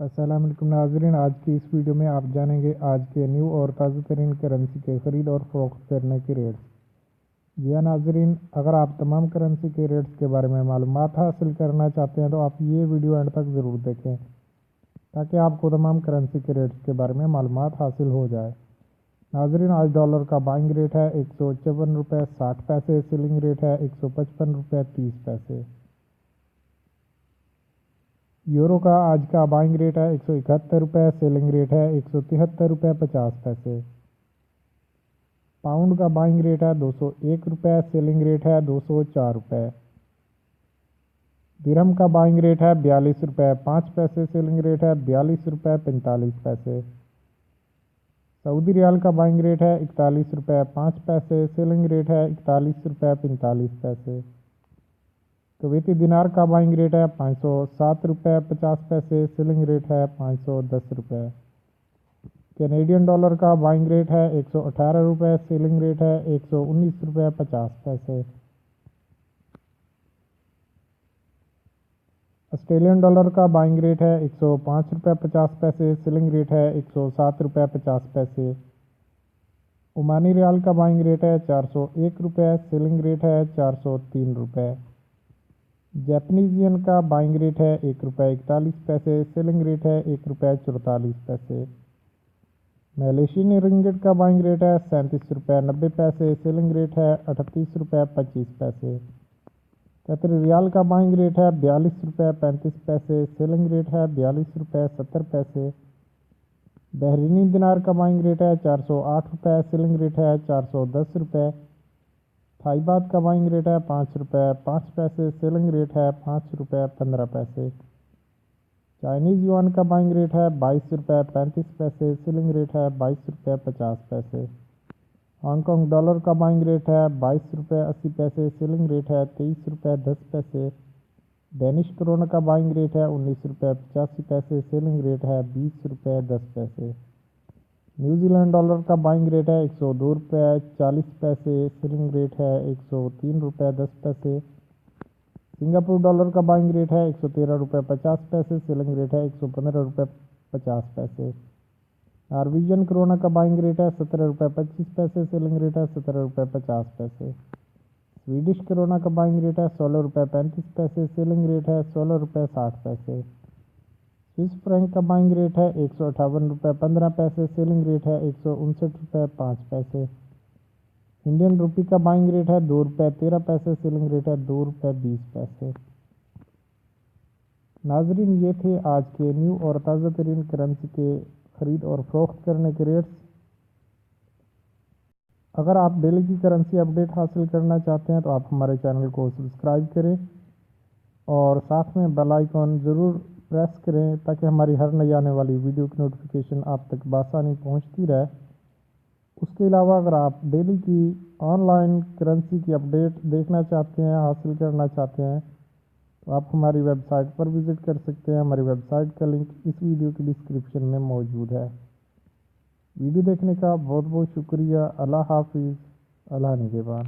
السلام علیکم ناظرین، آج کی اس ویڈیو میں آپ جانیں گے آج کے نیو اور تازہ ترین کرنسی کے خرید اور فروخت کرنے کے ریٹس۔ جی ہاں ناظرین، اگر آپ تمام کرنسی کے ریٹس کے بارے میں معلومات حاصل کرنا چاہتے ہیں تو آپ یہ ویڈیو اینڈ تک ضرور دیکھیں تاکہ آپ کو تمام کرنسی کے ریٹس کے بارے میں معلومات حاصل ہو جائے۔ ناظرین، آج ڈالر کا بائنگ ریٹ ہے 154 روپے 60 پیسے، سیلنگ ریٹ ہے 155 روپے 30 پیسے۔ یورو کا آج کا بائنگ ریٹ ہے 171 روپے، سیلنگ ریٹ ہے 173 روپے 50 پیسے۔ پاؤنڈ کا بائنگ ریٹ ہے 201 روپے، سیلنگ ریٹ ہے 204 روپے۔ درہم کا بائنگ ریٹ ہے 42 روپے 5 پیسے، سیلنگ ریٹ ہے 42 روپے 45 پیسے۔ سعودی ریال کا بائنگ ریٹ ہے 41 روپے 5 پیسے، سیلنگ ریٹ ہے 41 روپے 45 پیسے۔ کویتی دینار کا بائنگ ریٹ ہے 507 روپے 50 پیسے، سیلنگ ریٹ ہے 510 روپے۔ کینیڈین ڈالر کا بائنگ ریٹ ہے 118 روپے، سیلنگ ریٹ ہے 119 روپے 50 پیسے۔ آسٹریلین ڈالر کا بائنگ ریٹ ہے 105 روپے 50 پیسے، سیلنگ ریٹ ہے 107 روپے 50 پیسے۔ عمانی ریال کا بائنگ ریٹ ہے 401 روپے، سیلنگ ریٹ ہے 403 روپے۔ جاپنیز ین کا بائنگ ریٹ ہے 1 روپے 41 پیسے، سیلنگ ریٹ ہے 1 روپے 44 پیسے۔ ملیشین رنگٹ کا بائنگ ریٹ ہے 37 روپے 90 پیسے، سیلنگ ریٹ ہے 38 روپے 25 پیسے۔ قطری ریال کا بائنگ ریٹ ہے 42 روپے 35 پیسے، سیلنگ ریٹ ہے 42 روپے 70 پیسے۔ بحرینی دینار کا بائنگ ریٹ ہے 408 روپے، سیلنگ ریٹ ہے 410 روپے۔ تھائی بات کا بائنگ ریٹ ہے 5 روپے 5 پیسے، سیلنگ ریٹ ہے 5 روپے 15 پیسے۔ چائنیز یوان کا بائنگ ریٹ ہے 22 روپے 35 پیسے، سیلنگ ریٹ ہے 22 روپے 50 پیسے۔ ہانگ کانگ ڈالر کا بائنگ ریٹ ہے 22 روپے 80 پیسے، سیلنگ ریٹ ہے 23 روپے 10 پیسے۔ ڈینش کرونا کا بائنگ ریٹ ہے 19 روپے 85 پیسے، سیلنگ ریٹ ہے 20 روپے 10 پیسے۔ نیوزی لینڈ ڈالر کا بائنگ ریٹ ہے 102 روپے 40 پیسے، سیلنگ ریٹ ہے 103 روپے 10 پیسے۔ سنگاپور ڈالر کا بائنگ ریٹ ہے 113 روپے 50 پیسے، سیلنگ ریٹ ہے 115 روپے 50 پیسے۔ نارویجن کرونا کا بائنگ ریٹ ہے 17 روپے 25 پیسے، سیلنگ ریٹ ہے 17 روپے 50 پیسے۔ سویڈش کرونا کا بائنگ ریٹ ہے 16 روپے 35 پیسے، سیلنگ ریٹ ہے 16 روپے 60 پیسے۔ سوئس فرینک کا بائنگ ریٹ ہے 158 روپے 15 پیسے، سیلنگ ریٹ ہے 159 روپے 5 پیسے۔ انڈین روپی کا بائنگ ریٹ ہے 2 روپے 13 پیسے، سیلنگ ریٹ ہے 2 روپے 20 پیسے۔ ناظرین، یہ تھے آج کے نیو اور تازہ ترین کرنسی کے خرید اور فروخت کرنے کے ریٹس۔ اگر آپ ڈیلی کی کرنسی اپڈیٹ حاصل کرنا چاہتے ہیں تو آپ ہمارے چینل کو سبسکرائب کریں اور ساتھ میں بیل آئیکن ضرور پریس کریں تاکہ ہماری ہر نئی آنے والی ویڈیو کی نوٹیفیکیشن آپ تک بآسانی پہنچتی رہے۔ اس کے علاوہ اگر آپ ڈیلی کی آن لائن کرنسی کی اپڈیٹ دیکھنا چاہتے ہیں، حاصل کرنا چاہتے ہیں تو آپ ہماری ویب سائٹ پر وزٹ کر سکتے ہیں۔ ہماری ویب سائٹ کا لنک اس ویڈیو کی ڈسکرپشن میں موجود ہے۔ ویڈیو دیکھنے کا بہت بہت شکریہ۔ اللہ حافظ۔ اللہ نگہبان۔